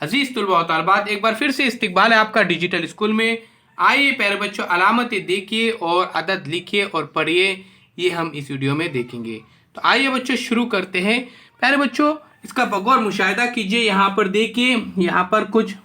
अजीज तुलबा और तालबात, एक बार फिर से इस्तकबाल है आपका डिजिटल स्कूल में। आइए प्यारे बच्चों, अलामतें देखिए और अदद लिखिए और पढ़िए, ये हम इस वीडियो में देखेंगे। तो आइए बच्चों शुरू करते हैं। प्यारे बच्चों, इसका बगौर मुशाहिदा कीजिए। यहाँ पर देखिए, यहाँ पर कुछ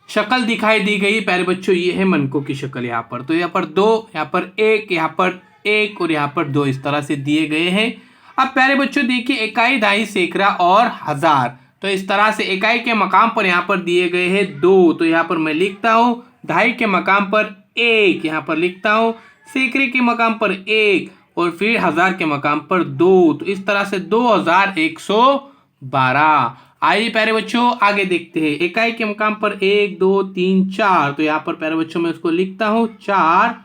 शक्ल दिखाई दी गई। प्यारे बच्चों, ये है मनकों की शक्ल। यहाँ पर तो यहाँ पर दो, यहाँ पर एक, यहाँ पर एक और यहाँ पर दो, इस तरह से दिए गए हैं। अब प्यारे बच्चों देखिए, इकाई, दहाई, सैकड़ा और हजार, तो इस तरह से इकाई के मकाम पर यहाँ पर दिए गए हैं दो, तो यहाँ पर मैं लिखता हूँ। दहाई के मकाम पर एक, यहाँ पर लिखता हूँ। सैकड़े के मकाम पर एक और फिर हजार के मकाम पर दो, तो इस तरह से 2112। आइए प्यारे बच्चों आगे देखते हैं। इकाई के मकाम पर एक, दो, तीन, चार, तो यहाँ पर प्यारे बच्चों मैं उसको लिखता हूँ 4।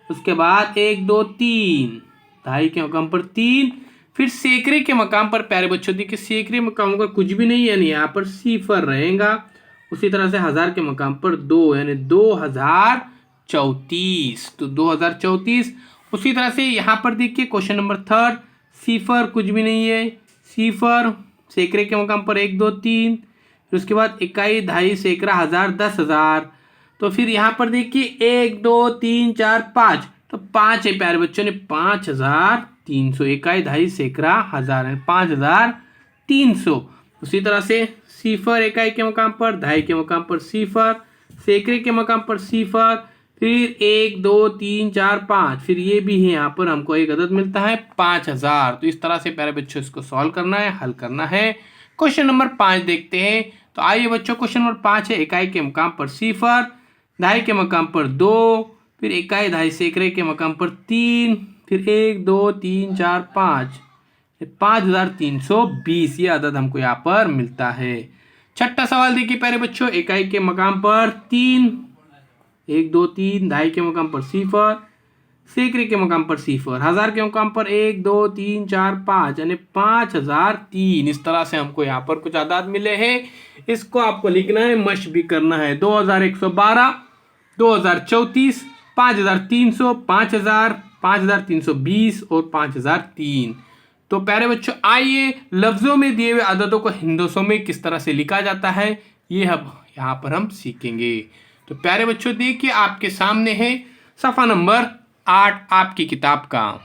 उसके बाद 1, 2, 3, दहाई के मकाम पर 3। फिर सैकड़े के मकाम पर प्यारे बच्चों देखिए, सैकड़े मकाम पर कुछ भी नहीं, यानी यहाँ पर सिफर रहेगा। उसी तरह से हजार के मकाम पर 2, यानी 2034, तो 2034। उसी तरह से यहाँ पर देखिए क्वेश्चन नंबर 3, सिफर कुछ भी नहीं है, सिफर। सैकड़े के मकाम पर 1, 2, 3। फिर उसके बाद इकाई, दहाई, सैकड़ा, हजार, 10,000। तो फिर यहाँ पर देखिए 1, 2, 3, 4, 5, तो 5 है प्यारे बच्चों ने 5300। इकाई, दहाई, सैकड़ा, हजार है 5300। उसी तरह से सिफर, इकाई के मकाम पर, दहाई के मकाम पर सिफर, सैकड़े के मकाम पर सिफर, फिर 1, 2, 3, 4, 5, फिर ये भी है, यहाँ पर हमको एक अदद मिलता है 5000। तो इस तरह से प्यारे बच्चों इसको सॉल्व करना है, हल करना है। क्वेश्चन नंबर 5 देखते हैं। तो आइए बच्चों, क्वेश्चन नंबर 5 है, इकाई के मकाम पर सिफर, दहाई के मकाम पर 2, फिर इकाई, दहाई, सैकड़े के मकाम पर 3, फिर 1, 2, 3, 4, 5, 5320, ये अदद हमको यहाँ पर मिलता है। छठा सवाल देखिए प्यारे बच्चों, इकाई के मकाम पर 3, 1, 2, 3, दहाई के मकाम पर सिफर, सैकड़े के मकाम पर सिफर, हजार के मकाम पर 1, 2, 3, 4, 5, यानी 5003। इस तरह से हमको यहाँ पर कुछ आदाद मिले हैं। इसको आपको लिखना है, मश भी करना है। 2112, 2034, 5300, 5000, 5320 और 5003। तो प्यारे बच्चों आइए, लफ्जों में दिए हुए अददों को हिंदोसों में किस तरह से लिखा जाता है, ये अब यहाँ पर हम सीखेंगे। तो प्यारे बच्चों देखिए, आपके सामने है सफ़ा नंबर 8 आपकी किताब का।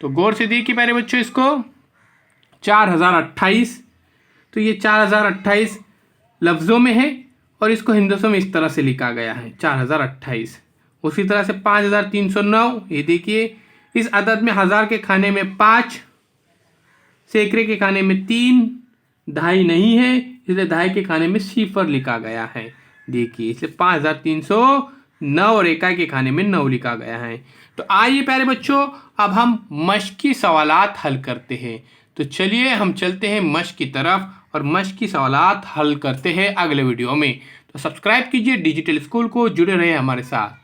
तो गौर से देखिए प्यारे बच्चों, इसको 4028, तो ये 4028 लफ्ज़ों में है और इसको हिंदोसों में इस तरह से लिखा गया है 4028। उसी तरह से 5309, ये देखिए, इस अदद में हजार के खाने में 5, सैकड़े के खाने में 3, दहाई नहीं है इसलिए दहाई के खाने में सिफर लिखा गया है। देखिए, इसलिए 5309 और इकाई के खाने में 9 लिखा गया है। तो आइए प्यारे बच्चों, अब हम मश्की सवालात हल करते हैं। तो चलिए हम चलते हैं मश्क की तरफ और मश्की सवालात हल करते हैं अगले वीडियो में। तो सब्सक्राइब कीजिए डिजिटल स्कूल को, जुड़े रहे हमारे साथ।